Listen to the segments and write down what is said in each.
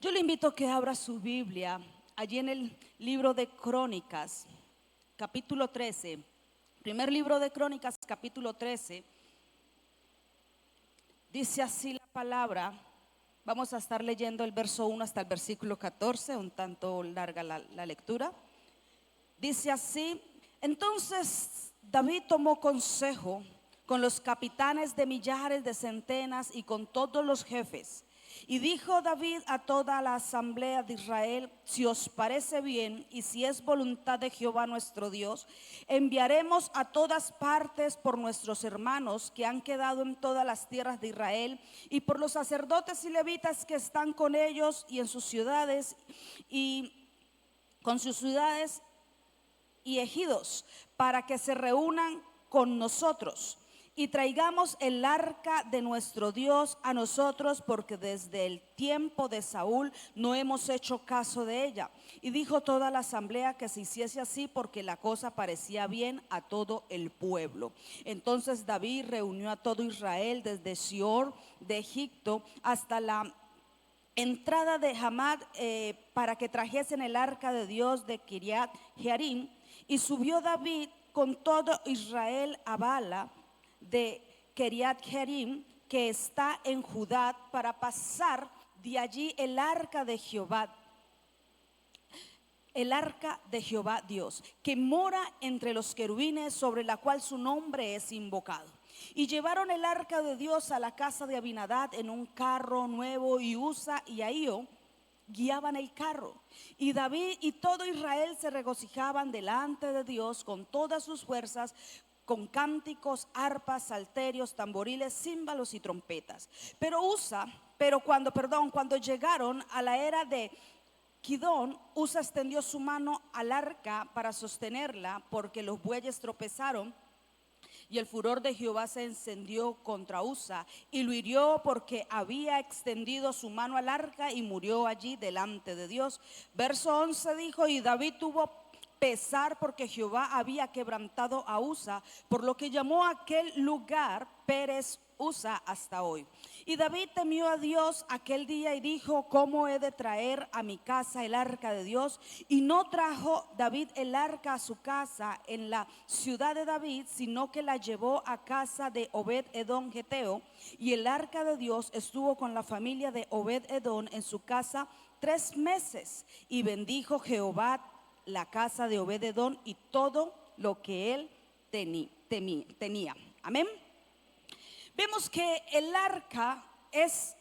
Yo le invito a que abra su Biblia allí en el libro de Crónicas, capítulo 13. Primer libro de Crónicas, capítulo 13. Dice así la palabra. Vamos a estar leyendo el verso 1 hasta el versículo 14, un tanto larga la lectura. Dice así: entonces David tomó consejo con los capitanes de millares, de centenas y con todos los jefes. Y dijo David a toda la asamblea de Israel: si os parece bien y si es voluntad de Jehová nuestro Dios, enviaremos a todas partes por nuestros hermanos que han quedado en todas las tierras de Israel, y por los sacerdotes y levitas que están con ellos y en sus ciudades y con sus ciudades y ejidos, para que se reúnan con nosotros y traigamos el arca de nuestro Dios a nosotros, porque desde el tiempo de Saúl no hemos hecho caso de ella. Y dijo toda la asamblea que se hiciese así, porque la cosa parecía bien a todo el pueblo. Entonces David reunió a todo Israel desde Sior de Egipto hasta la entrada de Hamad, para que trajesen el arca de Dios de Kiriat Jearim. Y subió David con todo Israel a Bala de Kiriat Jearim, que está en Judá, para pasar de allí el arca de Jehová, el arca de Jehová Dios, que mora entre los querubines, sobre la cual su nombre es invocado. Y llevaron el arca de Dios a la casa de Abinadab en un carro nuevo, y Usa y Ahío guiaban el carro. Y David y todo Israel se regocijaban delante de Dios con todas sus fuerzas, con cánticos, arpas, salterios, tamboriles, címbalos y trompetas. Cuando llegaron a la era de Kidón, Usa extendió su mano al arca para sostenerla, porque los bueyes tropezaron. Y el furor de Jehová se encendió contra Usa y lo hirió, porque había extendido su mano al arca, y murió allí delante de Dios. Verso 11 dijo: y David tuvo pesar porque Jehová había quebrantado a Usa, por lo que llamó a aquel lugar Pérez Usa hasta hoy. Y David temió a Dios aquel día y dijo: ¿cómo he de traer a mi casa el arca de Dios? Y no trajo David el arca a su casa en la ciudad de David, sino que la llevó a casa de Obed Edom Geteo. Y el arca de Dios estuvo con la familia de Obed Edom en su casa 3 meses. Y bendijo Jehová la casa de Obed Edom y todo lo que él tenía. Amén. Vemos que el arca es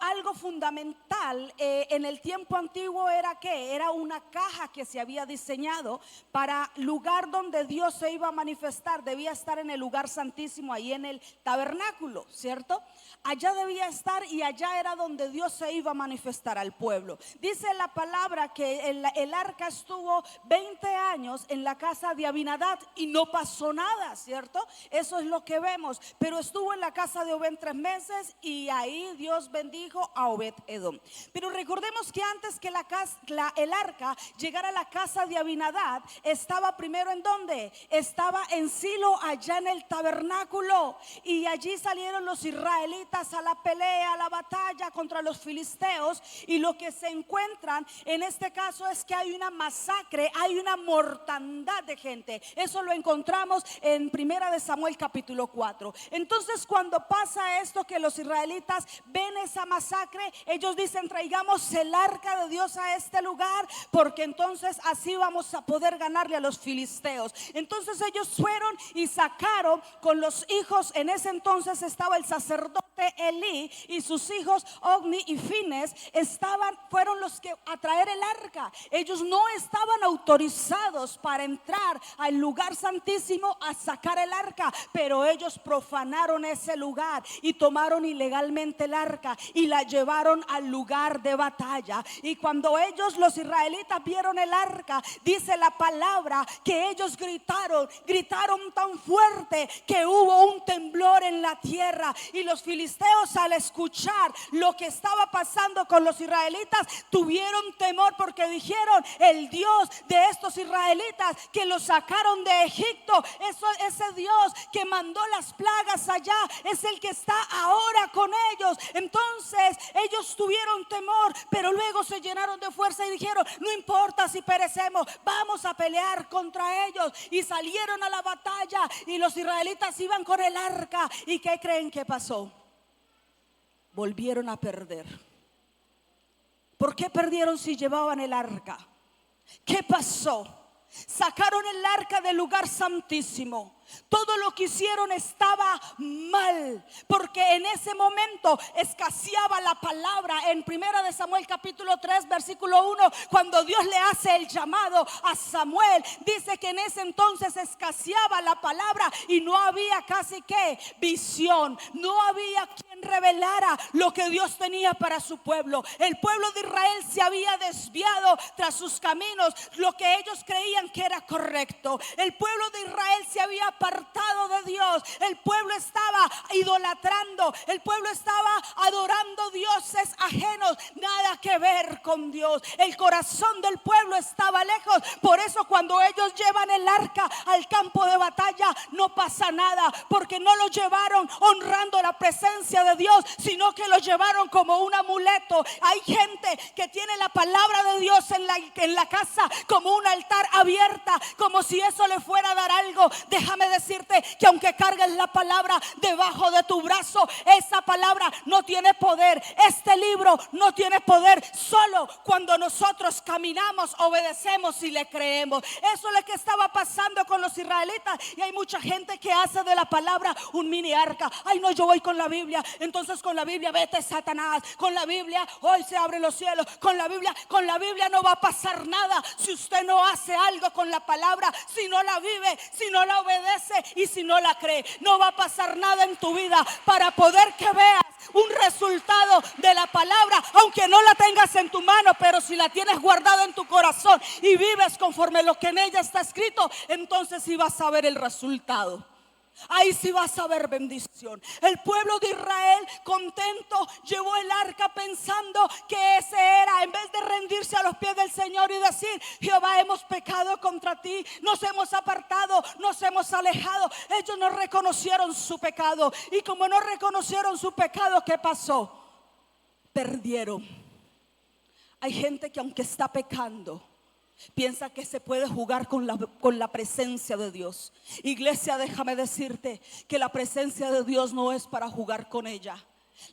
algo fundamental. En el tiempo antiguo era una caja que se había diseñado para lugar donde Dios se iba a manifestar. Debía estar en el lugar santísimo, ahí en el tabernáculo, ¿cierto? Allá debía estar, y allá era donde Dios se iba a manifestar al pueblo. Dice la palabra que el arca estuvo 20 años en la casa de Abinadab y no pasó nada, ¿cierto? Eso es lo que vemos. Pero estuvo en la casa de Obed 3 meses, y ahí Dios bendijo a Obed Edom. Pero recordemos que antes que el arca llegara a la casa de Abinadab, estaba primero ¿en dónde? Estaba en Silo, allá en el tabernáculo. Y allí salieron los israelitas a la pelea, a la batalla contra los filisteos. Y lo que se encuentran en este caso es que hay una masacre, hay una mortandad de gente. Eso lo encontramos en Primera de Samuel capítulo 4. Entonces, cuando pasa esto, que los israelitas ven esa masacre, ellos dicen: traigamos el arca de Dios a este lugar, porque entonces así vamos a poder ganarle a los filisteos. Entonces ellos fueron y sacaron con los hijos. En ese entonces estaba el sacerdote Elí, y sus hijos Ogni y Fines fueron los que a traer el arca. Ellos no estaban autorizados para entrar al lugar santísimo a sacar el arca, pero ellos profanaron ese lugar y tomaron ilegalmente el arca y la llevaron al lugar de batalla. Y cuando los israelitas vieron el arca, dice la palabra que ellos gritaron tan fuerte que hubo un temblor en la tierra, y los filisteos filisteos, al escuchar lo que estaba pasando con los israelitas, tuvieron temor porque dijeron: el Dios de estos israelitas que los sacaron de Egipto, ese Dios que mandó las plagas allá, es el que está ahora con ellos. Entonces ellos tuvieron temor, pero luego se llenaron de fuerza y dijeron: no importa si perecemos, vamos a pelear contra ellos. Y salieron a la batalla, y los israelitas iban con el arca. ¿Y qué creen que pasó? Volvieron a perder. ¿Por qué perdieron si llevaban el arca? ¿Qué pasó? Sacaron el arca del lugar santísimo. Todo lo que hicieron estaba mal, porque en ese momento escaseaba la palabra. En 1 de Samuel capítulo 3 versículo 1, cuando Dios le hace el llamado a Samuel, dice que en ese entonces escaseaba la palabra y no había casi que visión, no había quien revelara lo que Dios tenía para su pueblo. El pueblo de Israel se había desviado tras sus caminos, lo que ellos creían que era correcto. El pueblo de Israel se había apartado de Dios. El pueblo estaba idolatrando, el pueblo estaba adorando dioses ajenos, nada que ver con Dios. El corazón del pueblo estaba lejos. Por eso cuando ellos llevan el arca al campo de batalla, no pasa nada, porque no lo llevaron honrando la presencia de Dios, sino que lo llevaron como un amuleto. Hay gente que tiene la palabra de Dios en la casa como un altar abierta, como si eso le fuera a dar algo. Déjame decirte que aunque cargues la palabra debajo de tu brazo, esa palabra no tiene poder. Este libro no tiene poder solo cuando nosotros caminamos, obedecemos y le creemos. Eso es lo que estaba pasando con los israelitas. Y hay mucha gente que hace de la palabra un mini arca. Ay, no, yo voy con la Biblia, entonces con la Biblia vete Satanás. Con la Biblia hoy se abren los cielos. Con la Biblia no va a pasar nada si usted no hace algo con la palabra, si no la vive, si no la obedece y si no la cree. No va a pasar nada en tu vida para poder que veas un resultado de la palabra, aunque no la tengas en tu mano, pero si la tienes guardada en tu corazón y vives conforme lo que en ella está escrito, entonces sí vas a ver el resultado. Ahí sí vas a ver bendición. El pueblo de Israel contento llevó el arca pensando que ese era, en vez de rendirse a los pies del Señor y decir: Jehová, hemos pecado contra ti, nos hemos apartado, nos hemos alejado. Ellos no reconocieron su pecado, y como no reconocieron su pecado, ¿qué pasó? Perdieron. Hay gente que aunque está pecando, piensa que se puede jugar con la presencia de Dios. Iglesia, déjame decirte que la presencia de Dios no es para jugar con ella.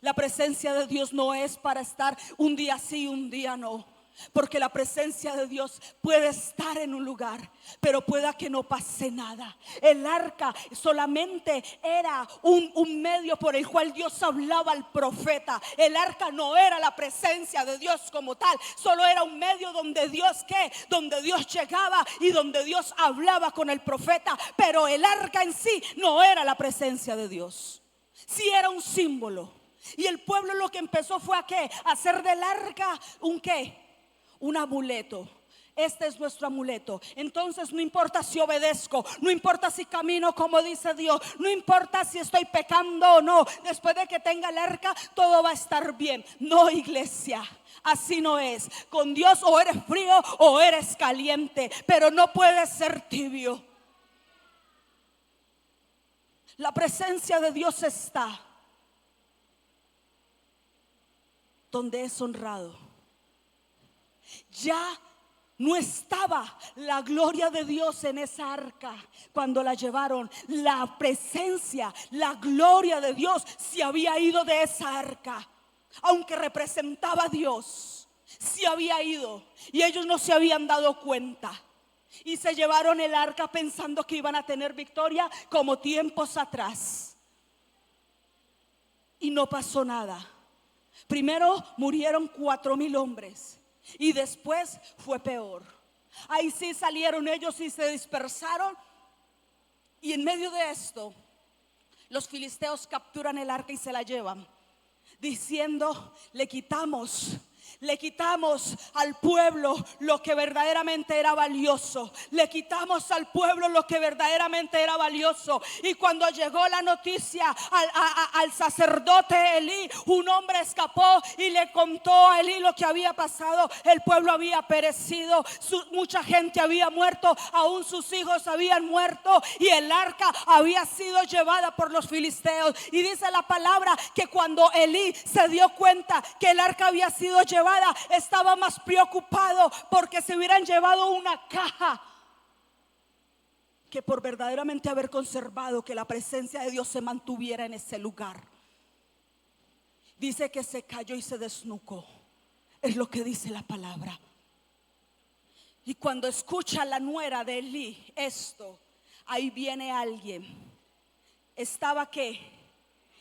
La presencia de Dios no es para estar un día sí, un día no. Porque la presencia de Dios puede estar en un lugar, pero pueda que no pase nada. El arca solamente era un medio por el cual Dios hablaba al profeta. El arca no era la presencia de Dios como tal, solo era un medio donde Dios donde Dios llegaba y donde Dios hablaba con el profeta. Pero el arca en sí no era la presencia de Dios, sí era un símbolo. Y el pueblo lo que empezó fue a hacer del arca un amuleto. Este es nuestro amuleto. Entonces no importa si obedezco, no importa si camino como dice Dios, no importa si estoy pecando o no, después de que tenga el arca todo va a estar bien. No, iglesia, así no es. Con Dios o eres frío o eres caliente, pero no puedes ser tibio. La presencia de Dios está donde es honrado. Ya no estaba la gloria de Dios en esa arca cuando la llevaron. La presencia, la gloria de Dios se había ido de esa arca. Aunque representaba a Dios, se había ido y ellos no se habían dado cuenta. Y se llevaron el arca pensando que iban a tener victoria como tiempos atrás. Y no pasó nada. Primero murieron 4,000 hombres. Y después fue peor. Ahí sí salieron ellos y se dispersaron. Y en medio de esto, los filisteos capturan el arca y se la llevan, diciendo: le quitamos Le quitamos al pueblo lo que verdaderamente era valioso. Le quitamos al pueblo lo que verdaderamente era valioso. Y cuando llegó la noticia al sacerdote Elí, un hombre escapó y le contó a Elí lo que había pasado. El pueblo había perecido, mucha gente había muerto, aún sus hijos habían muerto, y el arca había sido llevada por los filisteos. Y dice la palabra que cuando Elí se dio cuenta que el arca había sido llevada, estaba más preocupado porque se hubieran llevado una caja que por verdaderamente haber conservado que la presencia de Dios se mantuviera en ese lugar. Dice que se cayó y se desnucó, es lo que dice la palabra. Y cuando escucha la nuera de Elí esto, ahí viene alguien. Estaba ¿qué?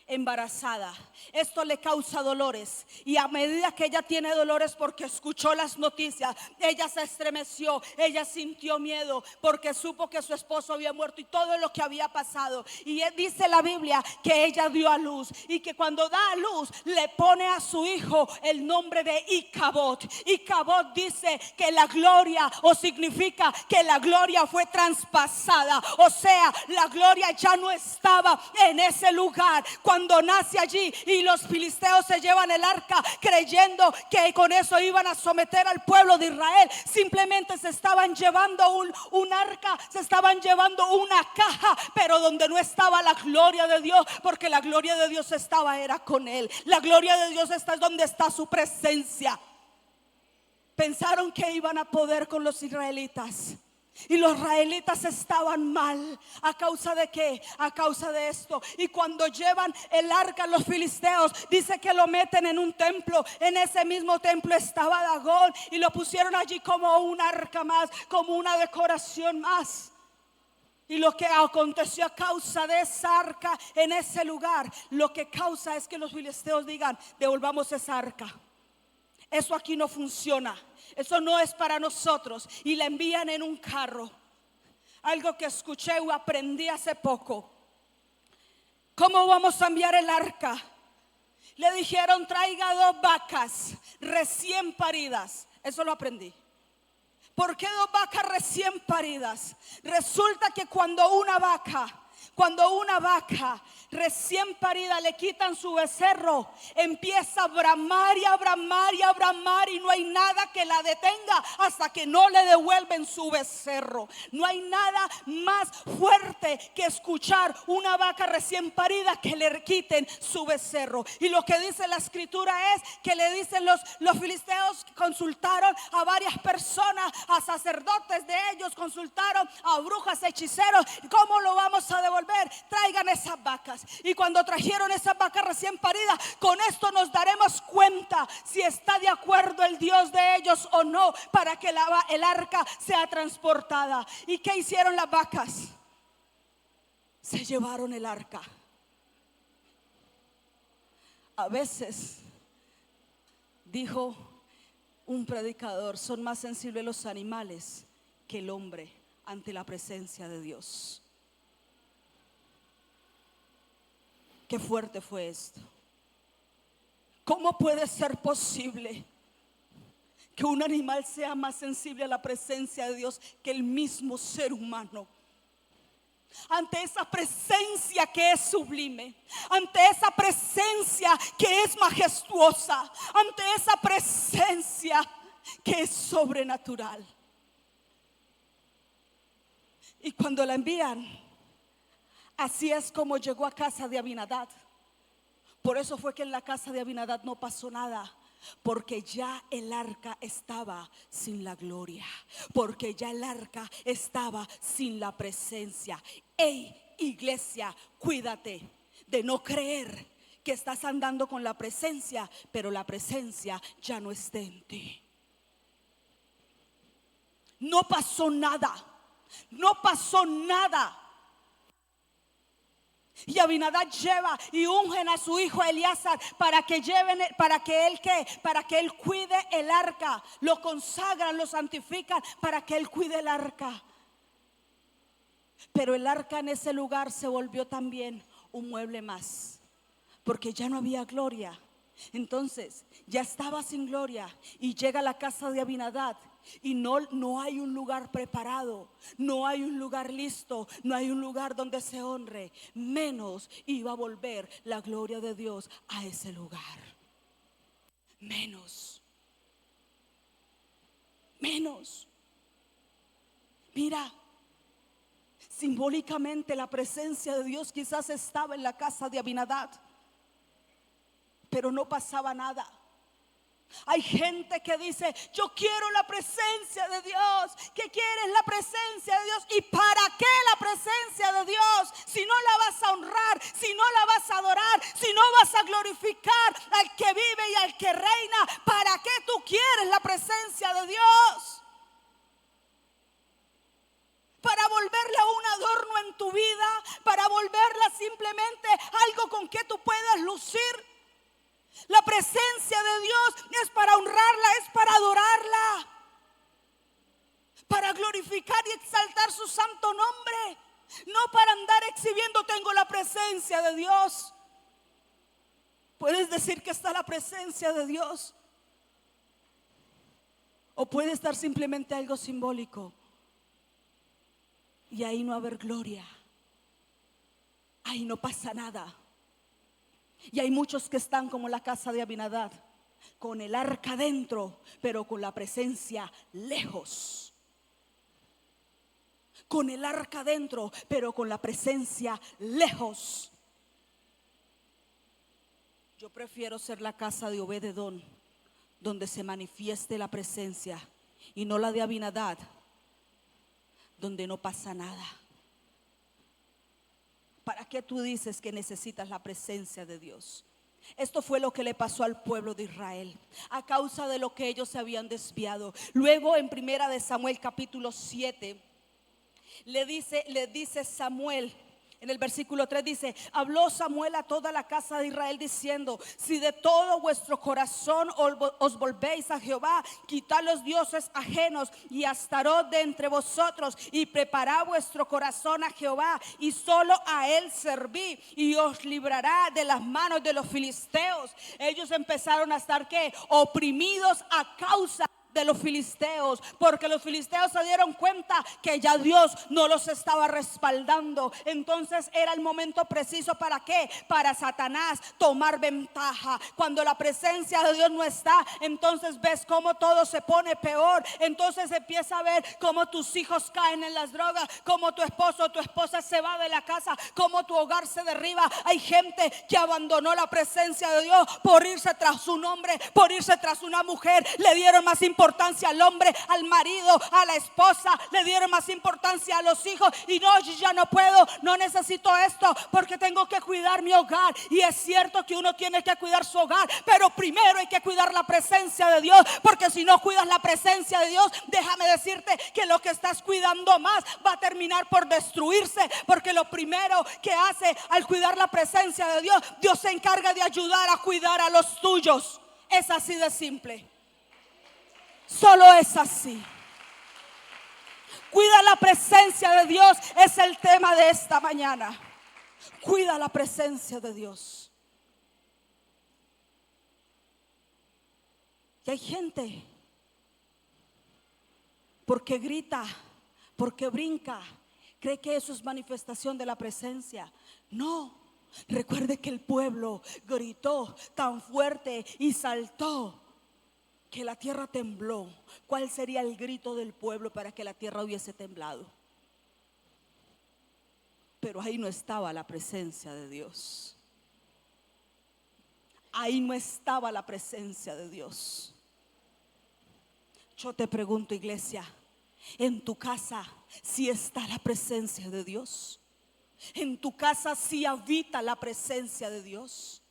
Embarazada. Esto le causa dolores, y a medida que ella tiene dolores porque escuchó las noticias, ella se estremeció, ella sintió miedo porque supo que su esposo había muerto y todo lo que había pasado. Y dice la Biblia que ella dio a luz, y que cuando da a luz le pone a su hijo el nombre de Icabod. Icabod dice que la gloria, o significa que la gloria fue traspasada, o sea, la gloria ya no estaba en ese lugar cuando nace allí. Y los filisteos se llevan el arca creyendo que con eso iban a someter al pueblo de Israel. Simplemente se estaban llevando un arca, se estaban llevando una caja, pero donde no estaba la gloria de Dios, porque la gloria de Dios era con él. La gloria de Dios está donde está su presencia. Pensaron que iban a poder con los israelitas, y los israelitas estaban mal. ¿A causa de qué? A causa de esto. Y cuando llevan el arca los filisteos, dice que lo meten en un templo. En ese mismo templo estaba Dagón, y lo pusieron allí como un arca más, como una decoración más. Y lo que aconteció a causa de esa arca en ese lugar, lo que causa es que los filisteos digan: devolvamos esa arca. Eso aquí no funciona, eso no es para nosotros. Y la envían en un carro. Algo que escuché o aprendí hace poco: ¿cómo vamos a enviar el arca? Le dijeron: traiga 2 vacas recién paridas. Eso lo aprendí. ¿Por qué 2 vacas recién paridas? Resulta que cuando una vaca recién parida le quitan su becerro, empieza a bramar y a bramar y a bramar, y no hay nada que la detenga hasta que no le devuelven su becerro. No hay nada más fuerte que escuchar una vaca recién parida que le quiten su becerro. Y lo que dice la escritura es que le dicen los filisteos, consultaron a varias personas, a sacerdotes de ellos, consultaron a brujas, hechiceros: ¿cómo lo vamos a devolver? Traigan esas vacas. Y cuando trajeron esas vacas recién paridas, con esto nos daremos cuenta si está de acuerdo el Dios de ellos o no, para que el arca sea transportada. ¿Y qué hicieron las vacas? Se llevaron el arca. A veces, dijo un predicador, son más sensibles los animales que el hombre ante la presencia de Dios. Qué fuerte fue esto. ¿Cómo puede ser posible que un animal sea más sensible a la presencia de Dios que el mismo ser humano? Ante esa presencia que es sublime, ante esa presencia que es majestuosa, ante esa presencia que es sobrenatural. Y cuando la envían, así es como llegó a casa de Abinadab. Por eso fue que en la casa de Abinadab no pasó nada, porque ya el arca estaba sin la gloria, porque ya el arca estaba sin la presencia. Hey, iglesia, cuídate de no creer que estás andando con la presencia, pero la presencia ya no esté en ti. No pasó nada, no pasó nada. Y Abinadab lleva y ungen a su hijo Eleazar para que él cuide el arca. Lo consagran, lo santifican para que él cuide el arca. Pero el arca en ese lugar se volvió también un mueble más, porque ya no había gloria. Entonces ya estaba sin gloria y llega a la casa de Abinadab y no hay un lugar preparado, no hay un lugar listo, no hay un lugar donde se honre, menos iba a volver la gloria de Dios a ese lugar. Menos. Mira, simbólicamente la presencia de Dios quizás estaba en la casa de Abinadab, pero no pasaba nada. Hay gente que dice: yo quiero la presencia de Dios. ¿Qué quieres? La presencia de Dios. ¿Y para qué la presencia de Dios? Si no la vas a honrar, si no la vas a adorar, si no vas a glorificar al que vive y al que reina, ¿para qué tú quieres la presencia de Dios? Para volverla un adorno en tu vida, para volverla simplemente algo con que tú puedas lucir. La presencia de Dios es para honrarla, es para adorarla, para glorificar y exaltar su santo nombre, no para andar exhibiendo: tengo la presencia de Dios. Puedes decir que está la presencia de Dios, o puede estar simplemente algo simbólico y ahí no haber gloria, ahí no pasa nada. Y hay muchos que están como la casa de Abinadab, con el arca dentro, pero con la presencia lejos. Con el arca dentro, pero con la presencia lejos. Yo prefiero ser la casa de Obed-edom, donde se manifieste la presencia, y no la de Abinadab, donde no pasa nada. ¿Para qué tú dices que necesitas la presencia de Dios? Esto fue lo que le pasó al pueblo de Israel a causa de lo que ellos se habían desviado. Luego en Primera de Samuel capítulo 7 le dice Samuel, en el versículo 3 dice: habló Samuel a toda la casa de Israel diciendo: si de todo vuestro corazón os volvéis a Jehová, quitad los dioses ajenos y Astarot de entre vosotros, y preparad vuestro corazón a Jehová, y solo a él serví, y os librará de las manos de los filisteos. Ellos empezaron a estar ¿qué? Oprimidos a causa de los filisteos, porque los filisteos se dieron cuenta que ya Dios no los estaba respaldando. Entonces era el momento preciso ¿para qué? Para Satanás tomar ventaja. Cuando la presencia de Dios no está, entonces ves cómo todo se pone peor. Entonces empieza a ver cómo tus hijos caen en las drogas, cómo tu esposo o tu esposa se va de la casa, cómo tu hogar se derriba. Hay gente que abandonó la presencia de Dios por irse tras un hombre, por irse tras una mujer. Le dieron más importancia al hombre, al marido, a la esposa, le dieron más importancia a los hijos. Y no, yo ya no puedo, no necesito esto porque tengo que cuidar mi hogar. Y es cierto que uno tiene que cuidar su hogar, pero primero hay que cuidar la presencia de Dios, porque si no cuidas la presencia de Dios, déjame decirte que lo que estás cuidando más va a terminar por destruirse, porque lo primero que hace al cuidar la presencia de Dios, Dios se encarga de ayudar a cuidar a los tuyos. Es así de simple. Solo es así. Cuida la presencia de Dios, es el tema de esta mañana. Cuida la presencia de Dios. Y hay gente, porque grita, porque brinca, cree que eso es manifestación de la presencia. No, recuerde que el pueblo gritó tan fuerte y saltó que la tierra tembló. ¿Cuál sería el grito del pueblo para que la tierra hubiese temblado? Pero ahí no estaba la presencia de Dios. Ahí no estaba la presencia de Dios. Yo te pregunto, iglesia, ¿en tu casa sí está la presencia de Dios? ¿En tu casa sí habita la presencia de Dios?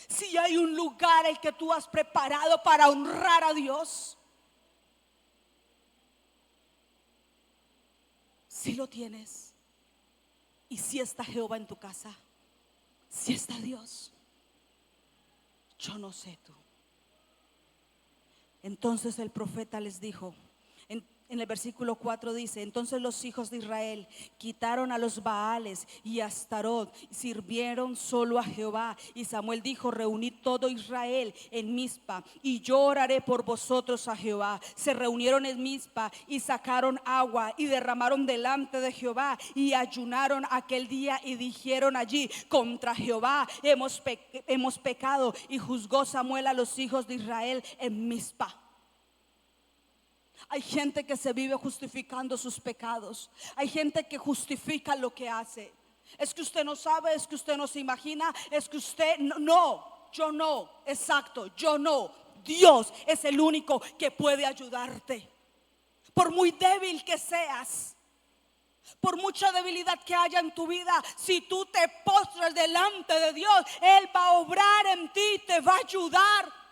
Si hay un lugar el que tú has preparado para honrar a Dios, si lo tienes. Y si está Jehová en tu casa, si está Dios. Yo no sé tú. Entonces el profeta les dijo, En el versículo 4 dice: entonces los hijos de Israel quitaron a los Baales y a Astarot, sirvieron solo a Jehová. Y Samuel dijo: reunid todo Israel en Mizpa, y yo oraré por vosotros a Jehová. Se reunieron en Mizpa y sacaron agua y derramaron delante de Jehová, y ayunaron aquel día y dijeron allí: contra Jehová hemos pecado. Y juzgó Samuel a los hijos de Israel en Mizpa. Hay gente que se vive justificando sus pecados. Hay gente que justifica lo que hace. Es que usted no sabe, es que usted no se imagina, es que usted no, yo no, exacto, yo no. Dios es el único que puede ayudarte. Por muy débil que seas, por mucha debilidad que haya en tu vida, si tú te postras delante de Dios, Él va a obrar en ti, te va a ayudar.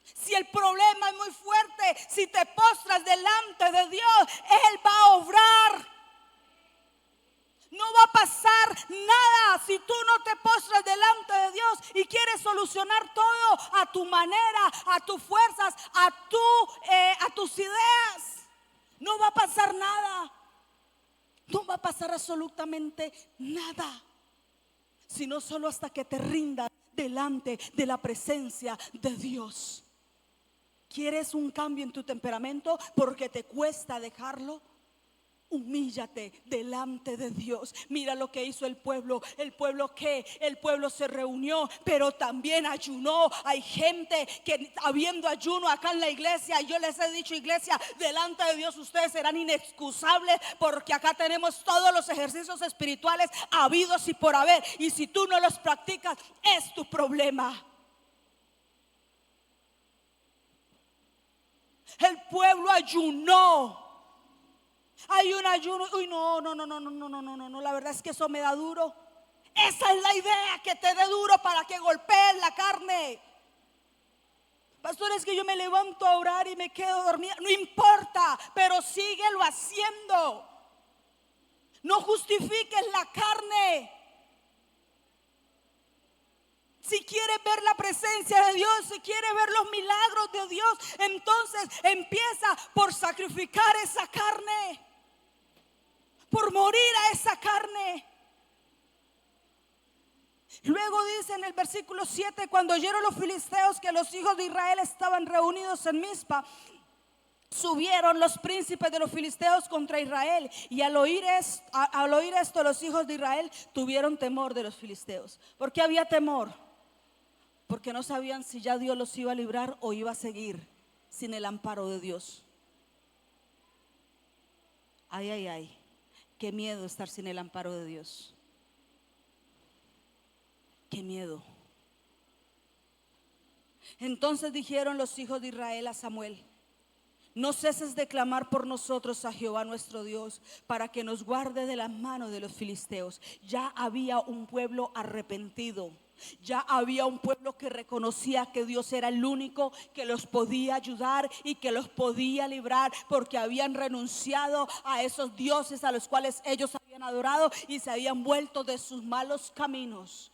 Si el problema es muy fuerte, si te postras delante de Dios, Él va a obrar. No va a pasar nada si tú no te postras delante de Dios y quieres solucionar todo a tu manera, a tus fuerzas, a tus ideas. No va a pasar nada. No va a pasar absolutamente nada, sino solo hasta que te rindas delante de la presencia de Dios. ¿Quieres un cambio en tu temperamento porque te cuesta dejarlo? Humíllate delante de Dios. Mira lo que hizo el pueblo. El pueblo se reunió, pero también ayunó. Hay gente que habiendo ayuno acá en la iglesia, yo les he dicho, iglesia, delante de Dios ustedes serán inexcusables, porque acá tenemos todos los ejercicios espirituales habidos y por haber, y si tú no los practicas es tu problema. El pueblo ayunó. Hay un ayuno. Uy, no, la verdad es que eso me da duro. Esa es la idea, que te dé duro para que golpees la carne. Pastor, es que yo me levanto a orar y me quedo dormida. No importa, pero síguelo haciendo. No justifiques la carne. Si quieres ver la presencia de Dios, si quieres ver los milagros de Dios, entonces empieza por sacrificar esa carne, por morir a esa carne. Luego dice en el versículo 7: cuando oyeron los filisteos que los hijos de Israel estaban reunidos en Mizpa, subieron los príncipes de los filisteos contra Israel. Y al oír esto, los hijos de Israel tuvieron temor de los filisteos. ¿Por qué había temor? Porque no sabían si ya Dios los iba a librar o iba a seguir sin el amparo de Dios. Ay, qué miedo estar sin el amparo de Dios. Qué miedo. Entonces dijeron los hijos de Israel a Samuel: no ceses de clamar por nosotros a Jehová nuestro Dios, para que nos guarde de las manos de los filisteos. Ya había un pueblo arrepentido. Ya había un pueblo que reconocía que Dios era el único que los podía ayudar y que los podía librar, porque habían renunciado a esos dioses a los cuales ellos habían adorado y se habían vuelto de sus malos caminos.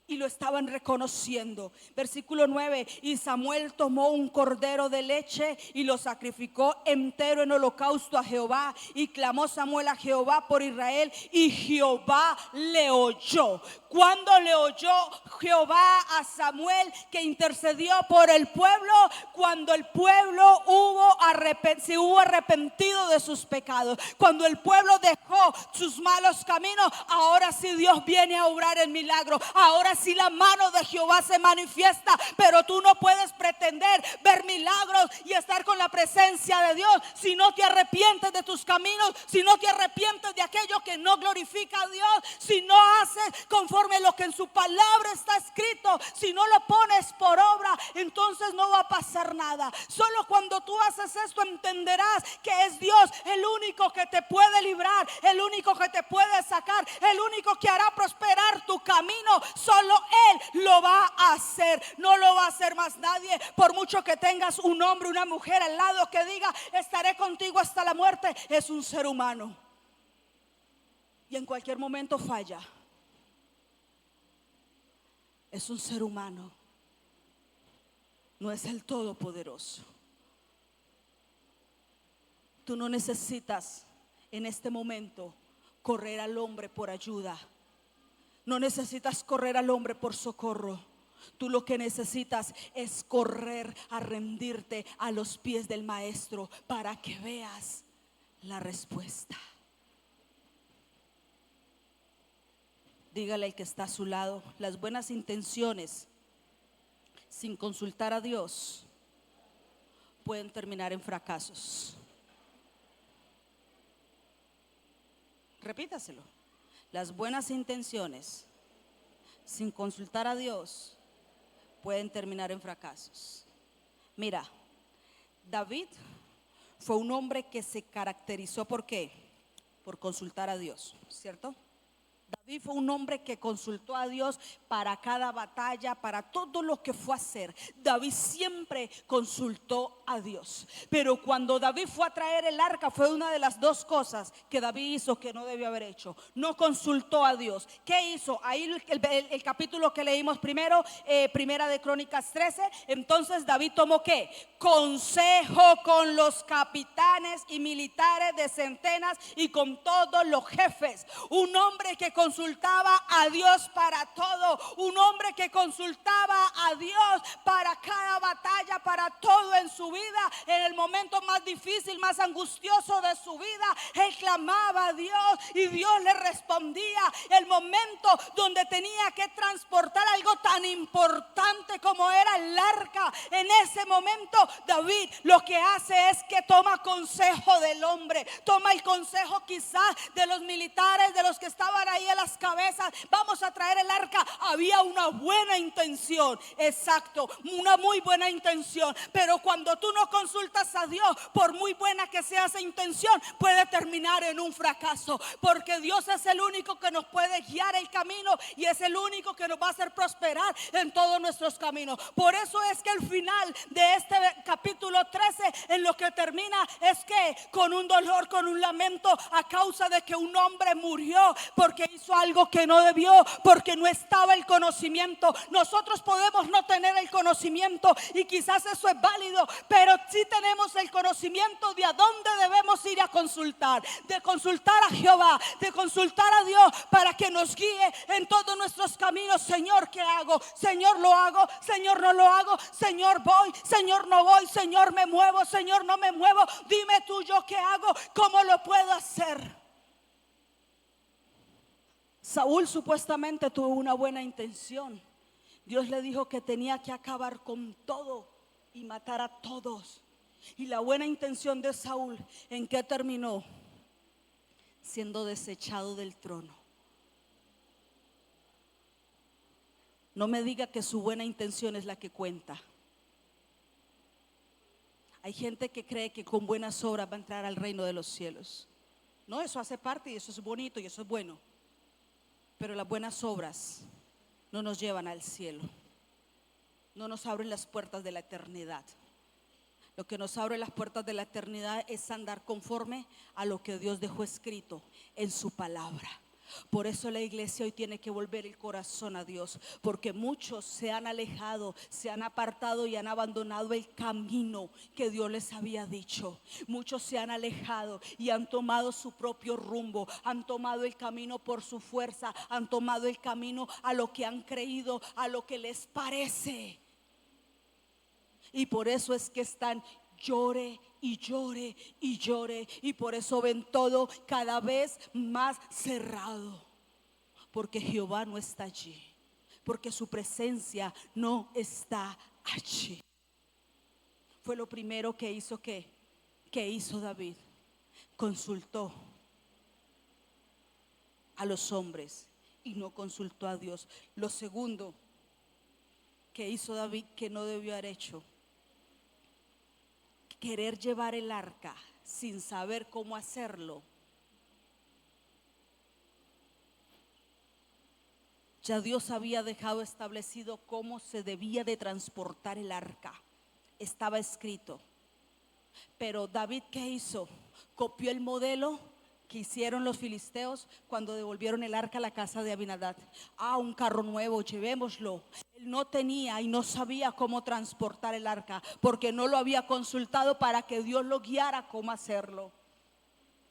Y lo estaban reconociendo. Versículo 9: y Samuel tomó un cordero de leche y lo sacrificó entero en holocausto a Jehová. Y clamó Samuel a Jehová por Israel, y Jehová le oyó. Cuando le oyó Jehová a Samuel, que intercedió por el pueblo, cuando el pueblo se hubo arrepentido de sus pecados, cuando el pueblo dejó sus malos caminos, ahora sí Dios viene a obrar el milagro. Ahora sí la mano de Jehová se manifiesta. Pero tú no puedes pretender ver milagros y estar con la presencia de Dios si no te arrepientes de tus caminos, si no te arrepientes de aquello que no glorifica a Dios, si no haces conforme lo que en su palabra está escrito, si no lo pones por obra, entonces no va a pasar nada. Solo cuando tú haces esto entenderás que es Dios el único que te puede librar, el único que te puede sacar, el único que hará prosperar tu camino. Solo Él lo va a hacer, no lo va a hacer más nadie. Por mucho que tengas un hombre, una mujer al lado que diga estaré contigo hasta la muerte, es un ser humano y en cualquier momento falla. Es un ser humano, no es el todopoderoso. Tú no necesitas en este momento correr al hombre por ayuda. No necesitas correr al hombre por socorro. Tú lo que necesitas es correr a rendirte a los pies del Maestro para que veas la respuesta. Dígale al que está a su lado: las buenas intenciones sin consultar a Dios pueden terminar en fracasos. Repítaselo. Las buenas intenciones sin consultar a Dios pueden terminar en fracasos. Mira, David fue un hombre que se caracterizó ¿por qué? Por consultar a Dios, ¿cierto? David fue un hombre que consultó a Dios para cada batalla, para todo lo que fue a hacer. David siempre consultó a Dios. Pero cuando David fue a traer el arca, fue una de las dos cosas que David hizo que no debió haber hecho. No consultó a Dios. ¿Qué hizo? Ahí el capítulo que leímos primero, Primera de Crónicas 13. Entonces David tomó ¿qué? Consejo con los capitanes y militares de centenas y con todos los jefes. Un hombre que consultaba a Dios para todo. Un hombre que consultaba a Dios para cada batalla, para todo en su vida. En el momento más difícil, más angustioso de su vida, él clamaba a Dios y Dios le respondía. El momento donde tenía que transportar algo tan importante como era el arca, en ese momento David lo que hace es que toma consejo del hombre, toma el consejo quizás de los militares, de los que estaban ahí a las cabezas. Vamos a traer el arca. Había una buena intención, exacto, una muy buena intención, pero cuando tú no consultas a Dios, por muy buena que sea esa intención, puede terminar en un fracaso, porque Dios es el único que nos puede guiar el camino y es el único que nos va a hacer prosperar en todos nuestros caminos. Por eso es que el final de este capítulo 13 en lo que termina es que con un dolor, con un lamento a causa de que un hombre murió porque hizo algo que no debió, porque no estaba el conocimiento. Nosotros podemos no tener el conocimiento y quizás eso es válido, pero sí tenemos el conocimiento de a dónde debemos ir a consultar, de consultar a Jehová, de consultar a Dios para que nos guíe en todos nuestros caminos. Señor, ¿qué hago? Señor, lo hago. Señor, no lo hago. Señor, voy. Señor, no voy. Señor, me muevo. Señor, no me muevo. Dime tú, yo qué hago, cómo lo puedo hacer. Saúl supuestamente tuvo una buena intención. Dios le dijo que tenía que acabar con todo y matar a todos. Y la buena intención de Saúl, ¿en qué terminó? Siendo desechado del trono. No me diga que su buena intención es la que cuenta. Hay gente que cree que con buenas obras va a entrar al reino de los cielos. No, eso hace parte y eso es bonito y eso es bueno. Pero las buenas obras no nos llevan al cielo. No nos abren las puertas de la eternidad. Lo que nos abre las puertas de la eternidad es andar conforme a lo que Dios dejó escrito en su palabra. Por eso la iglesia hoy tiene que volver el corazón a Dios, porque muchos se han alejado, se han apartado y han abandonado el camino que Dios les había dicho. Muchos se han alejado y han tomado su propio rumbo, han tomado el camino por su fuerza, han tomado el camino a lo que han creído, a lo que les parece. Y por eso es que están llore y llore y llore, y por eso ven todo cada vez más cerrado, porque Jehová no está allí, porque su presencia no está allí. Fue lo primero que hizo que hizo David. Consultó a los hombres y no consultó a Dios. Lo segundo que hizo David que no debió haber hecho: querer llevar el arca sin saber cómo hacerlo. Ya Dios había dejado establecido cómo se debía de transportar el arca. Estaba escrito. Pero David, ¿qué hizo? Copió el modelo que hicieron los filisteos cuando devolvieron el arca a la casa de Abinadab? Un carro nuevo, llevémoslo. Él no tenía y no sabía cómo transportar el arca, porque no lo había consultado para que Dios lo guiara cómo hacerlo.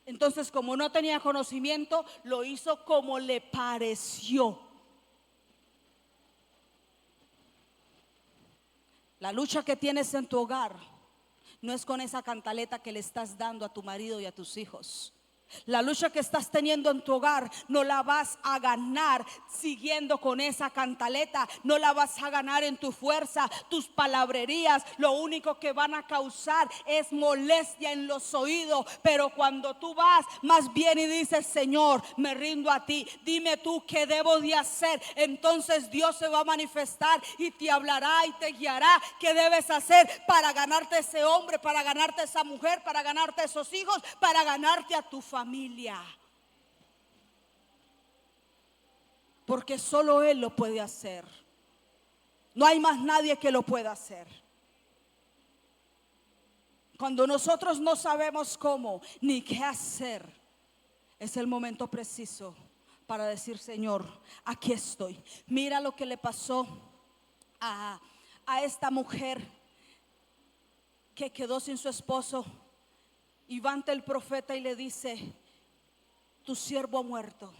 Entonces, como no tenía conocimiento, lo hizo como le pareció. La lucha que tienes en tu hogar no es con esa cantaleta que le estás dando a tu marido y a tus hijos. La lucha que estás teniendo en tu hogar no la vas a ganar siguiendo con esa cantaleta. No la vas a ganar en tu fuerza, tus palabrerías. Lo único que van a causar es molestia en los oídos. Pero cuando tú vas más bien y dices: Señor, me rindo a ti, dime tú qué debo de hacer, entonces Dios se va a manifestar y te hablará y te guiará qué debes hacer para ganarte ese hombre, para ganarte esa mujer, para ganarte esos hijos, para ganarte a tu familia. Porque solo Él lo puede hacer. No hay más nadie que lo pueda hacer. Cuando nosotros no sabemos cómo ni qué hacer, es el momento preciso para decir: Señor, aquí estoy. Mira lo que le pasó a esta mujer que quedó sin su esposo. Y va ante el profeta y le dice: tu siervo ha muerto.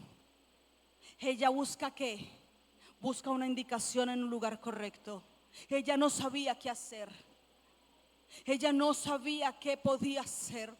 Ella busca ¿qué? Busca una indicación en un lugar correcto. Ella no sabía qué hacer. Ella no sabía qué podía hacer.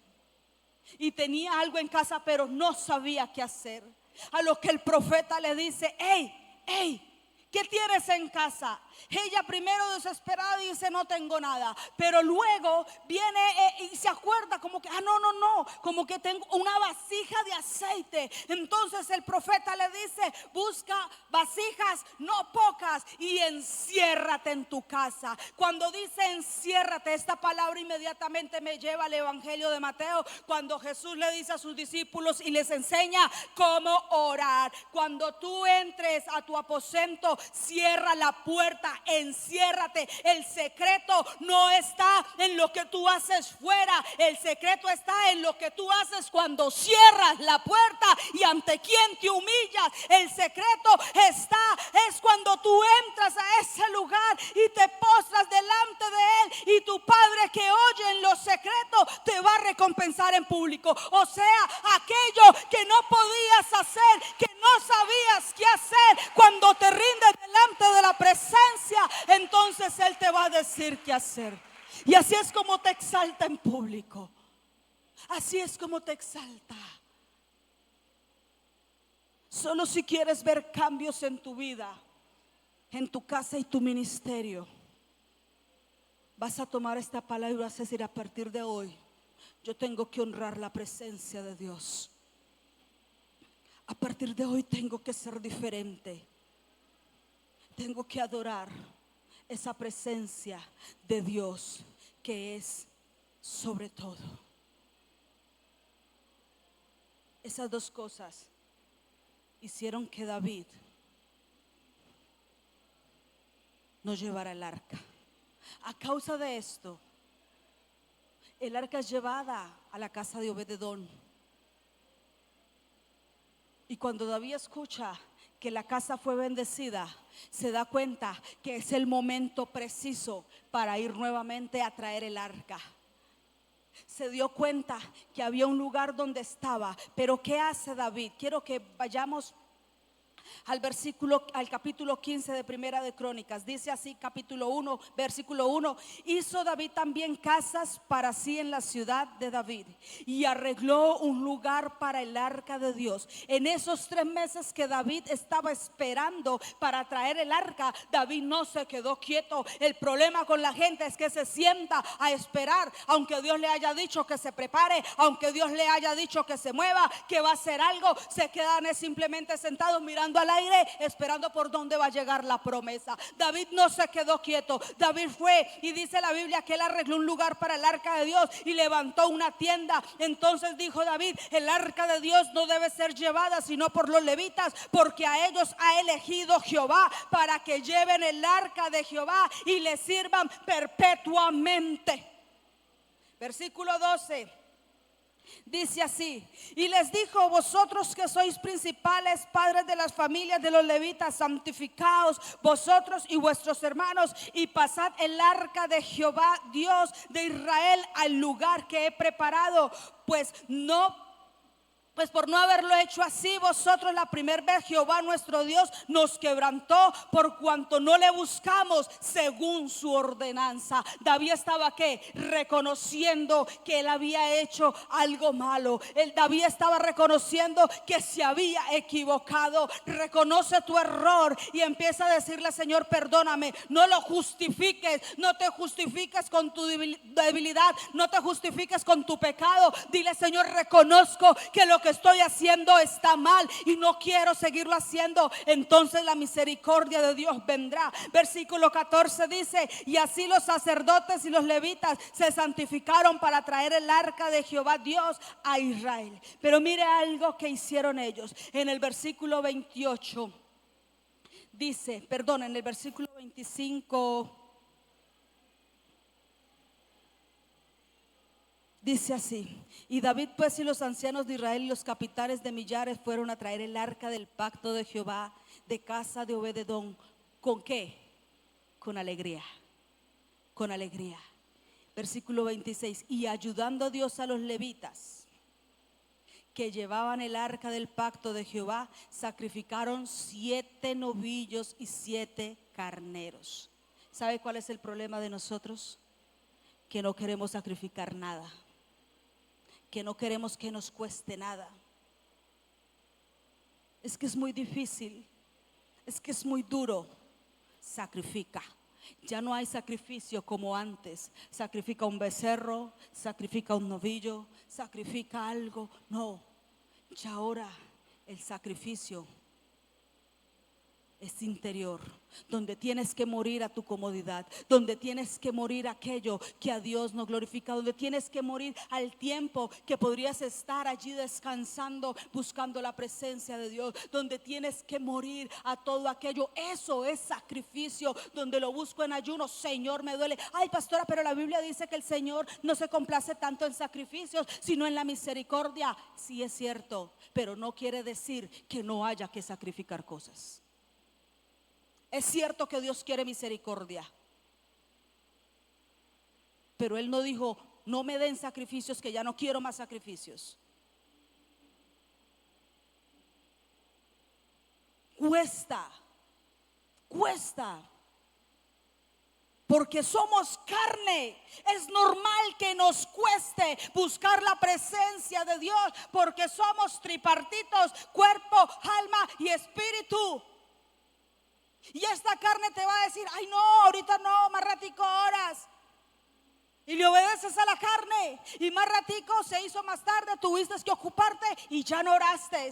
Y tenía algo en casa, pero no sabía qué hacer. A lo que el profeta le dice: hey, ¿qué tienes en casa? Ella primero desesperada dice: no tengo nada. Pero luego viene y se acuerda como que no, como que tengo una vasija de aceite. Entonces el profeta le dice: busca vasijas, no pocas, y enciérrate en tu casa. Cuando dice enciérrate, esta palabra inmediatamente me lleva al Evangelio de Mateo, cuando Jesús le dice a sus discípulos y les enseña cómo orar. Cuando tú entres a tu aposento, cierra la puerta, enciérrate. El secreto no está en lo que tú haces fuera. El secreto está en lo que tú haces cuando cierras la puerta y ante quien te humillas. El secreto es cuando tú entras a ese lugar y te postras delante de Él, y tu Padre que oye en lo secreto te va a recompensar en público. O sea, aquello que no podías hacer, que no sabías qué hacer, cuando te rindes delante de la presencia, entonces Él te va a decir qué hacer. Y así es como te exalta en público. Así es como te exalta. Solo si quieres ver cambios en tu vida, en tu casa y tu ministerio, vas a tomar esta palabra y vas a decir: a partir de hoy yo tengo que honrar la presencia de Dios. A partir de hoy tengo que ser diferente. Tengo que adorar esa presencia de Dios que es sobre todo. Esas dos cosas hicieron que David no llevara el arca. A causa de esto, el arca es llevada a la casa de Obed-edom. Y cuando David escucha que la casa fue bendecida, se da cuenta que es el momento preciso para ir nuevamente a traer el arca. Se dio cuenta que había un lugar donde estaba. Pero ¿qué hace David? Quiero que vayamos al capítulo 15 de Primera de Crónicas. Dice así, capítulo 1, versículo 1: hizo David también casas para sí en la ciudad de David, y arregló un lugar para el arca de Dios. En esos 3 meses que David estaba esperando para traer el arca, David no se quedó quieto. El problema con la gente es que se sienta a esperar, aunque Dios le haya dicho que se prepare, aunque Dios le haya dicho que se mueva, que va a hacer algo. Se quedan simplemente sentados mirando al aire, esperando por dónde va a llegar la promesa. David no se quedó quieto. David fue, y dice la Biblia que él arregló un lugar para el arca de Dios y levantó una tienda. Entonces dijo David: el arca de Dios no debe ser llevada sino por los levitas, porque a ellos ha elegido Jehová para que lleven el arca de Jehová y le sirvan perpetuamente. Versículo 12: Dice así: y les dijo: vosotros que sois principales, padres de las familias de los levitas, santificaos vosotros y vuestros hermanos, y pasad el arca de Jehová Dios de Israel al lugar que he preparado, pues por no haberlo hecho así vosotros la primera vez, Jehová nuestro Dios nos quebrantó, por cuanto no le buscamos según su ordenanza. David estaba reconociendo que él había hecho algo malo. David estaba reconociendo que se había equivocado. Reconoce tu error y empieza a decirle: Señor, perdóname. No lo justifiques, no te justifiques con tu debilidad, no te justifiques con tu pecado. Dile: Señor, reconozco que lo que estoy haciendo está mal y no quiero seguirlo haciendo. Entonces la misericordia de Dios vendrá. Versículo 14 dice: y así los sacerdotes y los levitas se santificaron para traer el arca de Jehová Dios a Israel. Pero mire algo que hicieron ellos. En el versículo 28 dice, perdón, en el versículo 25 dice así: y David pues y los ancianos de Israel y los capitanes de millares fueron a traer el arca del pacto de Jehová de casa de Obededón. ¿Con qué? Con alegría, con alegría. Versículo 26: y ayudando Dios a los levitas que llevaban el arca del pacto de Jehová, sacrificaron 7 novillos y 7 carneros. ¿Sabe cuál es el problema de nosotros? Que no queremos sacrificar nada, que no queremos que nos cueste nada. Es que es muy difícil, es que es muy duro. Sacrifica. Ya no hay sacrificio como antes. Sacrifica un becerro, sacrifica un novillo, sacrifica algo. No, ya ahora el sacrificio es interior, donde tienes que morir a tu comodidad, donde tienes que morir a aquello que a Dios no glorifica, donde tienes que morir al tiempo que podrías estar allí descansando, buscando la presencia de Dios, donde tienes que morir a todo aquello. Eso es sacrificio, donde lo busco en ayuno. Señor, me duele. Ay, pastora, pero la Biblia dice que el Señor no se complace tanto en sacrificios, sino en la misericordia. Sí, es cierto, pero no quiere decir que no haya que sacrificar cosas. Es cierto que Dios quiere misericordia, pero Él no dijo: no me den sacrificios, que ya no quiero más sacrificios. Cuesta, porque somos carne. Es normal que nos cueste buscar la presencia de Dios, porque somos tripartitos: cuerpo, alma y espíritu. Y esta carne te va a decir: ay, no, ahorita no, más ratico horas. Y le obedeces a la carne, y más ratico se hizo más tarde, tuviste que ocuparte y ya no oraste.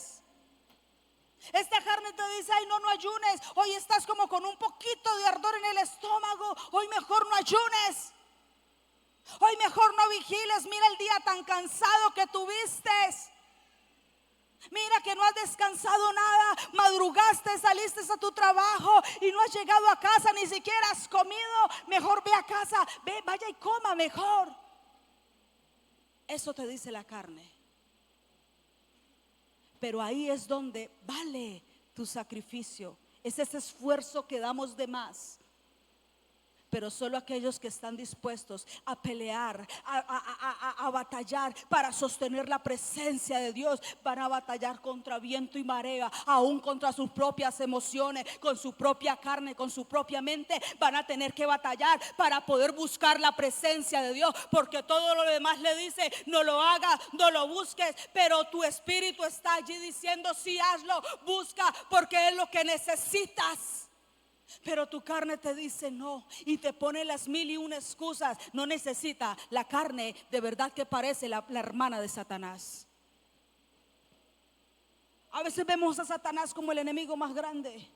Esta carne te dice: ay, no, no ayunes. Hoy estás como con un poquito de ardor en el estómago. Hoy mejor no ayunes. Hoy mejor no vigiles. Mira el día tan cansado que tuviste. Mira que no has descansado nada, madrugaste, saliste a tu trabajo y no has llegado a casa, ni siquiera has comido. Mejor ve a casa, vaya y coma mejor. Eso te dice la carne. Pero ahí es donde vale tu sacrificio. Es ese esfuerzo que damos de más. Pero solo aquellos que están dispuestos a pelear, a batallar para sostener la presencia de Dios, van a batallar contra viento y marea, aún contra sus propias emociones, con su propia carne, con su propia mente. Van a tener que batallar para poder buscar la presencia de Dios, porque todo lo demás le dice: no lo hagas, no lo busques. Pero tu espíritu está allí diciendo: sí, hazlo, busca, porque es lo que necesitas. Pero tu carne te dice no, y te pone las 1001 excusas. No necesita. La carne de verdad que parece la hermana de Satanás. A veces vemos a Satanás como el enemigo más grande,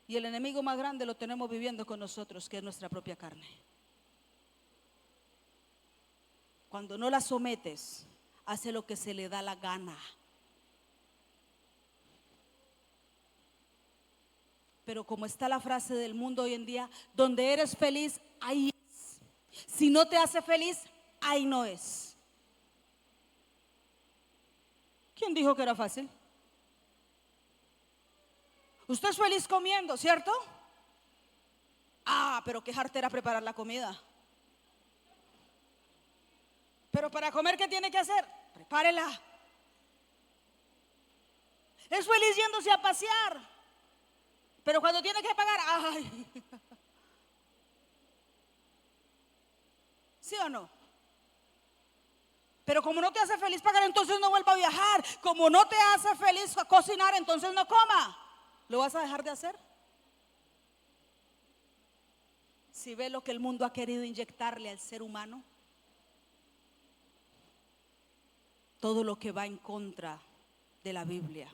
y el enemigo más grande lo tenemos viviendo con nosotros, que es nuestra propia carne. Cuando no la sometes, hace lo que se le da la gana. Pero como está la frase del mundo hoy en día: donde eres feliz, ahí es. Si no te hace feliz, ahí no es. ¿Quién dijo que era fácil? Usted es feliz comiendo, ¿cierto? Ah, pero qué jartera preparar la comida. Pero para comer, ¿qué tiene que hacer? Prepárela. Es feliz yéndose a pasear, pero cuando tiene que pagar, ay. ¿Sí o no? Pero como no te hace feliz pagar, entonces no vuelva a viajar. Como no te hace feliz cocinar, entonces no coma. ¿Lo vas a dejar de hacer? Si ve lo que el mundo ha querido inyectarle al ser humano, todo lo que va en contra de la Biblia,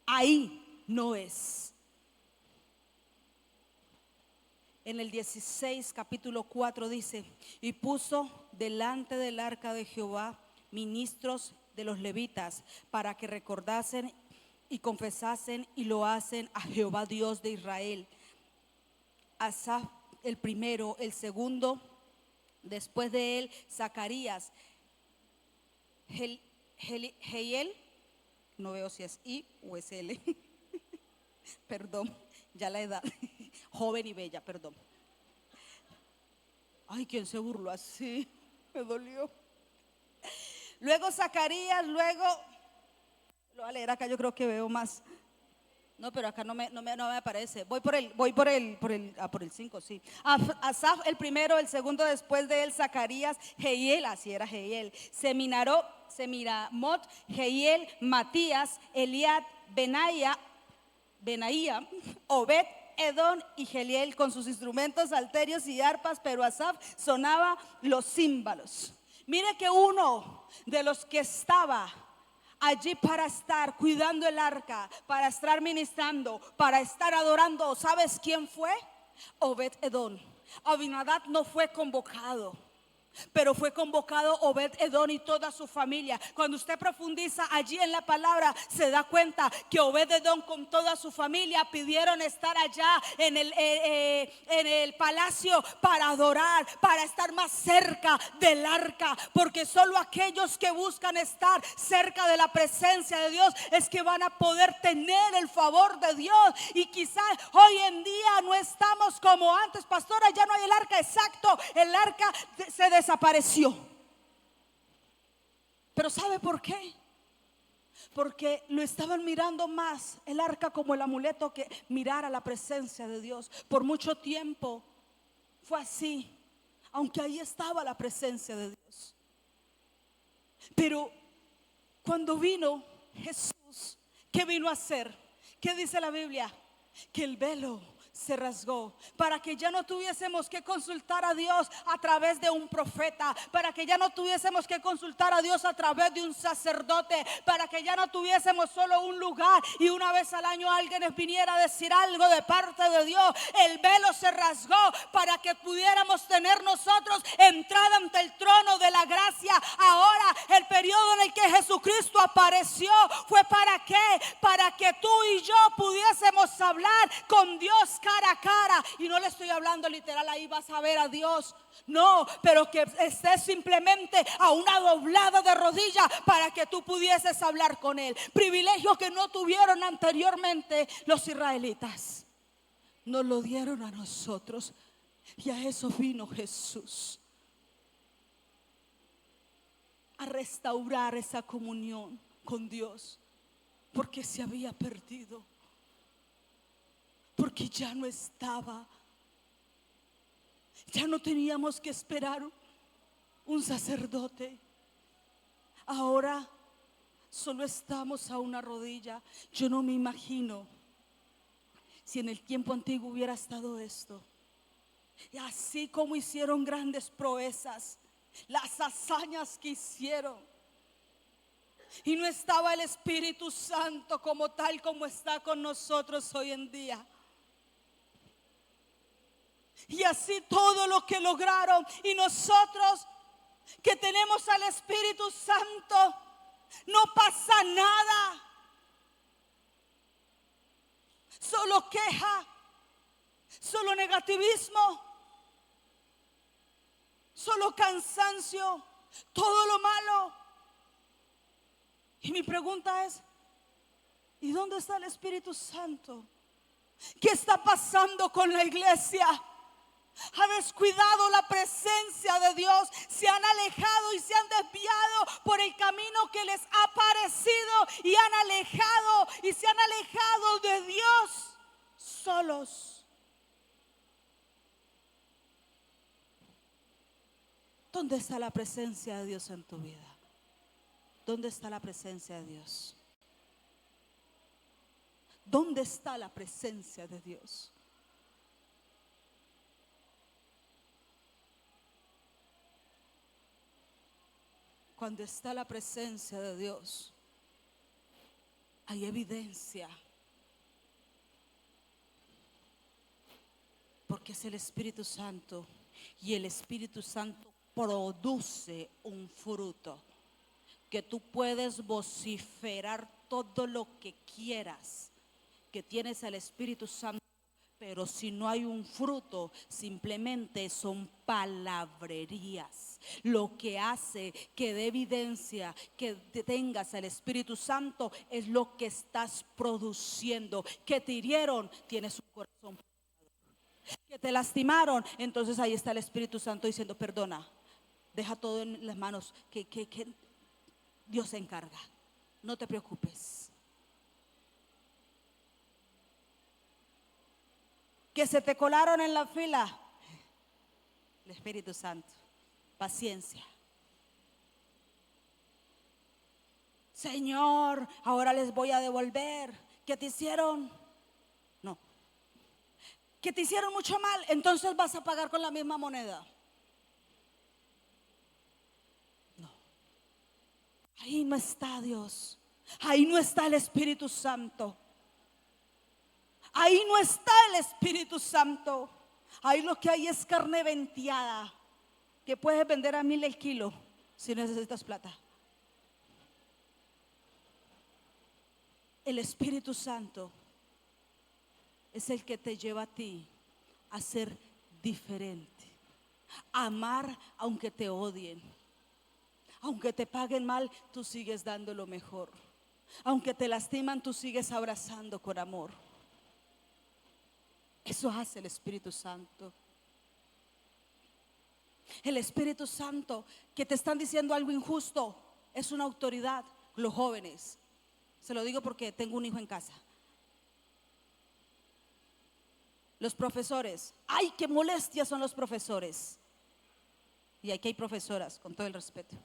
ahí no es. En el 16, capítulo 4 dice: y puso delante del arca de Jehová ministros de los levitas, para que recordasen y confesasen y lo hacen a Jehová Dios de Israel. Asaf el primero, el segundo, después de él Zacarías, Jehiel, no veo si es I o es L, perdón, ya la edad, joven y bella, perdón. Ay, ¿quién se burló así? Me dolió. Luego Zacarías, luego, lo voy a leer acá, yo creo que veo más. No, pero acá no me aparece. Voy por el 5, sí. Asaf el primero, el segundo después de él Zacarías, Jehiel, así era Jehiel, Semiramot, Jehiel, Matías, Eliad, Benaía, Obed, Edom y Geliel con sus instrumentos salterios y arpas, pero Asaf sonaba los címbalos. Mire que uno de los que estaba allí para estar cuidando el arca, para estar ministrando, para estar adorando, ¿sabes quién fue? Obed Edom. Abinadab no fue convocado, pero fue convocado Obed Edom y toda su familia. Cuando usted profundiza allí en la palabra, se da cuenta que Obed Edom con toda su familia pidieron estar allá en el palacio para adorar, para estar más cerca del arca, porque solo aquellos que buscan estar cerca de la presencia de Dios es que van a poder tener el favor de Dios. Y quizás hoy en día no estamos como antes, pastora, ya no hay el arca. Exacto, el arca se desapareció. Pero ¿sabe por qué? Porque lo estaban mirando más el arca como el amuleto que mirar a la presencia de Dios. Por mucho tiempo fue así, aunque ahí estaba la presencia de Dios. Pero cuando vino Jesús, ¿qué vino a hacer? ¿Qué dice la Biblia? Que el velo se rasgó, para que ya no tuviésemos que consultar a Dios a través de un profeta, para que ya no tuviésemos que consultar a Dios a través de un sacerdote, para que ya no tuviésemos solo un lugar y una vez al año alguien nos viniera a decir algo de parte de Dios. El velo se rasgó para que pudiéramos tener nosotros entrada ante el trono de la gracia. Ahora el periodo en el que Jesucristo apareció fue ¿para qué? Para que tú y yo pudiésemos hablar con Dios cara a cara. Y no le estoy hablando literal, ahí vas a ver a Dios. No, pero que estés simplemente a una doblada de rodillas para que tú pudieses hablar con Él. Privilegio que no tuvieron anteriormente los israelitas, nos lo dieron a nosotros. Y a eso vino Jesús, a restaurar esa comunión con Dios, porque se había perdido, porque ya no estaba. Ya no teníamos que esperar un sacerdote. Ahora solo estamos a una rodilla. Yo no me imagino si en el tiempo antiguo hubiera estado esto. Y así como hicieron grandes proezas, las hazañas que hicieron, y no estaba el Espíritu Santo como tal como está con nosotros hoy en día. Y así todo lo que lograron, y nosotros que tenemos al Espíritu Santo, no pasa nada. Solo queja, solo negativismo, solo cansancio, todo lo malo. Y mi pregunta es, ¿y dónde está el Espíritu Santo? ¿Qué está pasando con la iglesia? Ha descuidado la presencia de Dios, se han alejado y se han desviado por el camino que les ha parecido y han alejado y se han alejado de Dios solos. ¿Dónde está la presencia de Dios en tu vida? ¿Dónde está la presencia de Dios? ¿Dónde está la presencia de Dios? Cuando está la presencia de Dios, hay evidencia. Porque es el Espíritu Santo. Y el Espíritu Santo produce un fruto. Que tú puedes vociferar todo lo que quieras, que tienes el Espíritu Santo. Pero si no hay un fruto, simplemente son palabrerías. Lo que hace que dé evidencia que tengas el Espíritu Santo es lo que estás produciendo. Que te hirieron, tienes un corazón. Que te lastimaron, entonces ahí está el Espíritu Santo diciendo: perdona, deja todo en las manos, que Dios se encarga. No te preocupes. Que se te colaron en la fila, el Espíritu Santo, paciencia. Señor, ahora les voy a devolver. ¿Qué te hicieron? No. ¿Que te hicieron mucho mal? Entonces vas a pagar con la misma moneda. No. Ahí no está Dios. Ahí no está el Espíritu Santo. Ahí no está el Espíritu Santo. Ahí lo que hay es carne venteada, que puedes vender a 1,000 el kilo si necesitas plata. El Espíritu Santo es el que te lleva a ti a ser diferente, a amar aunque te odien, aunque te paguen mal, tú sigues dando lo mejor, aunque te lastiman, tú sigues abrazando con amor. Eso hace el Espíritu Santo. El Espíritu Santo, que te están diciendo algo injusto, es una autoridad. Los jóvenes, se lo digo porque tengo un hijo en casa. Los profesores, ay, qué molestias son los profesores. Y aquí hay profesoras, con todo el respeto.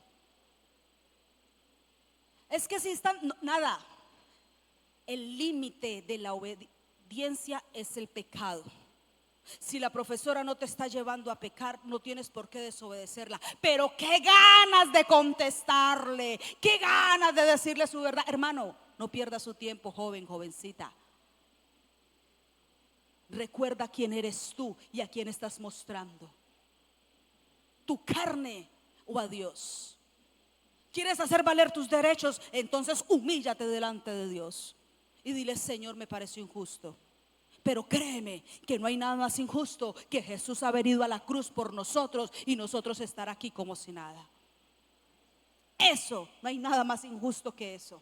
Es que si están, no, nada. El límite de la obediencia es el pecado. Si la profesora no te está llevando a pecar, no tienes por qué desobedecerla. Pero qué ganas de contestarle, qué ganas de decirle su verdad. Hermano, no pierda su tiempo, joven, jovencita. Recuerda quién eres tú y a quién estás mostrando. Tu carne o a Dios. ¿Quieres hacer valer tus derechos? Entonces humíllate delante de Dios y dile: Señor, me pareció injusto. Pero créeme que no hay nada más injusto que Jesús ha venido a la cruz por nosotros y nosotros estar aquí como si nada. Eso, no hay nada más injusto que eso.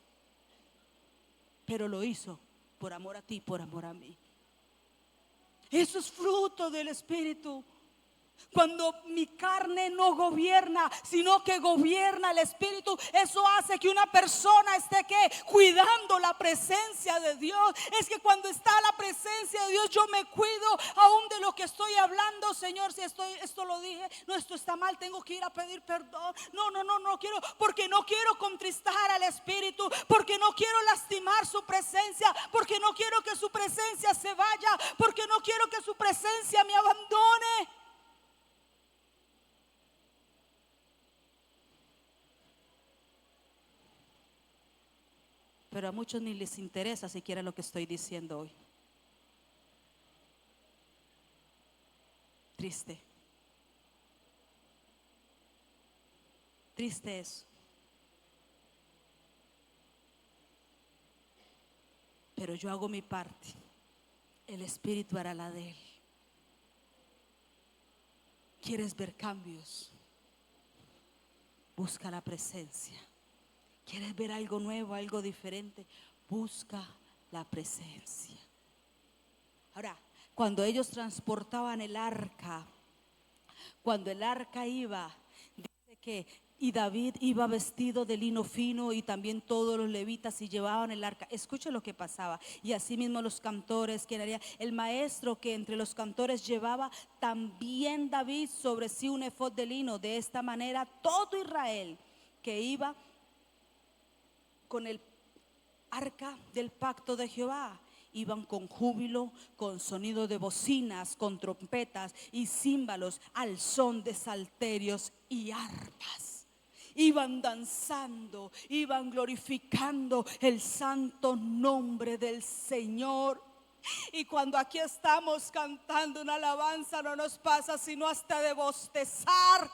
Pero lo hizo por amor a ti, por amor a mí. Eso es fruto del Espíritu. Cuando mi carne no gobierna, sino que gobierna el Espíritu, eso hace que una persona esté cuidando la presencia de Dios. Es que cuando está la presencia de Dios, yo me cuido aún de lo que estoy hablando. Señor, si esto lo dije, no, esto está mal, tengo que ir a pedir perdón. No quiero, porque no quiero contristar al Espíritu, porque no quiero lastimar su presencia, porque no quiero que su presencia se vaya, porque no quiero que su presencia me abandone. Pero a muchos ni les interesa siquiera lo que estoy diciendo hoy. Triste. Triste es. Pero yo hago mi parte. El Espíritu hará la de Él. ¿Quieres ver cambios? Busca la presencia. ¿Quieres ver algo nuevo, algo diferente? Busca la presencia. Ahora, cuando ellos transportaban el arca, cuando el arca iba, dice que y David iba vestido de lino fino, y también todos los levitas, y llevaban el arca. Escuche lo que pasaba. Y así mismo los cantores, quien haría el maestro que entre los cantores llevaba también David sobre sí un efod de lino. De esta manera todo Israel que iba con el arca del pacto de Jehová iban con júbilo, con sonido de bocinas, con trompetas y címbalos, al son de salterios y arpas. Iban danzando, iban glorificando el santo nombre del Señor. Y cuando aquí estamos cantando una alabanza, no nos pasa sino hasta de bostezar.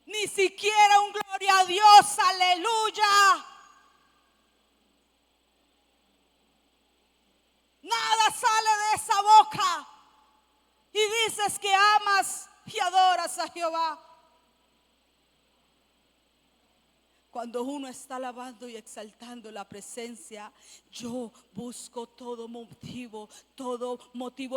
Ni siquiera un gloria a Dios, aleluya. Nada sale de esa boca. Y dices que amas y adoras a Jehová. Cuando uno está alabando y exaltando la presencia, yo busco todo motivo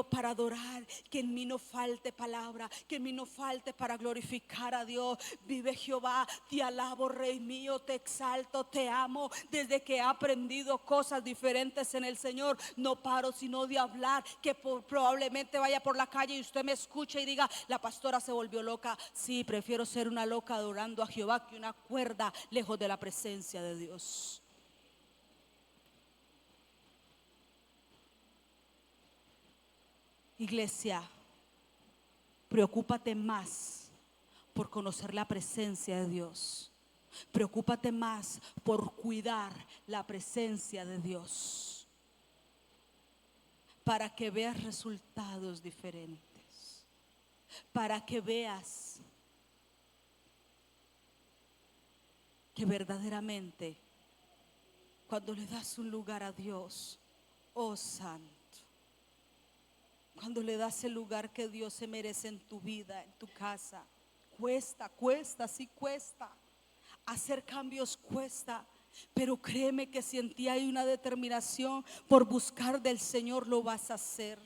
para adorar. Que en mí no falte palabra, que en mí no falte para glorificar a Dios. Vive Jehová, te alabo, Rey mío, te exalto, te amo. Desde que he aprendido cosas diferentes en el Señor, no paro sino de hablar. Que probablemente vaya por la calle y usted me escuche y diga: la pastora se volvió loca. Sí, prefiero ser una loca adorando a Jehová que una cuerda lejos de la presencia de Dios. Iglesia, preocúpate más por conocer la presencia de Dios. Preocúpate más por cuidar la presencia de Dios, para que veas resultados diferentes, para que veas que verdaderamente cuando le das un lugar a Dios, oh santo, cuando le das el lugar que Dios se merece en tu vida, en tu casa, cuesta, sí cuesta. Hacer cambios cuesta, pero créeme que si en ti hay una determinación por buscar del Señor, lo vas a hacer.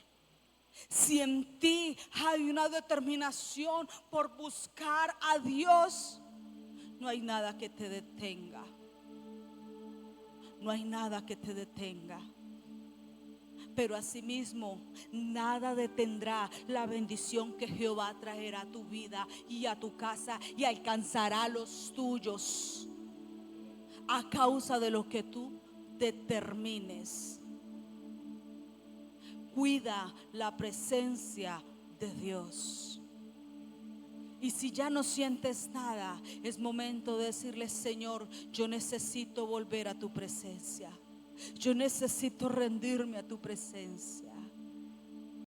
Si en ti hay una determinación por buscar a Dios, no hay nada que te detenga. No hay nada que te detenga. Pero asimismo, nada detendrá la bendición que Jehová traerá a tu vida y a tu casa, y alcanzará a los tuyos, a causa de lo que tú determines. Cuida la presencia de Dios. Y si ya no sientes nada, es momento de decirle: Señor, yo necesito volver a tu presencia. Yo necesito rendirme a tu presencia.